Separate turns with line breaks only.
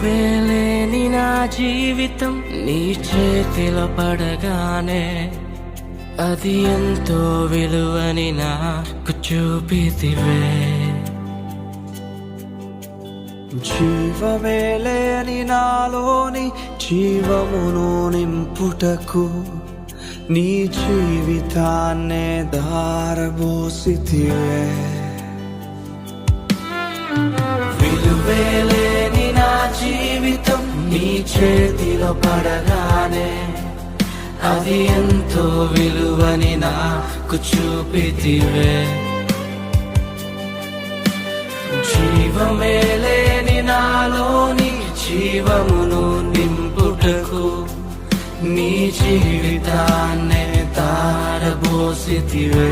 విలువేలేని నా జీవితం నీ చేతిలో పడగానే అది ఎంతో విలువని నాకు చూపితివే.
జీవమే లేని నాలోని జీవమును నింపుటకు నీ జీవితాన్నే దారబోసితివే.
విలువే లేని నా జీవితం నీ చేతిలో పడగానే అది ఎంతో విలువని నాకు చూపితివే. జీవమే లేని నాలోని జీవమును నింపుటకు నీ జీవితాన్నే తారబోసితివే.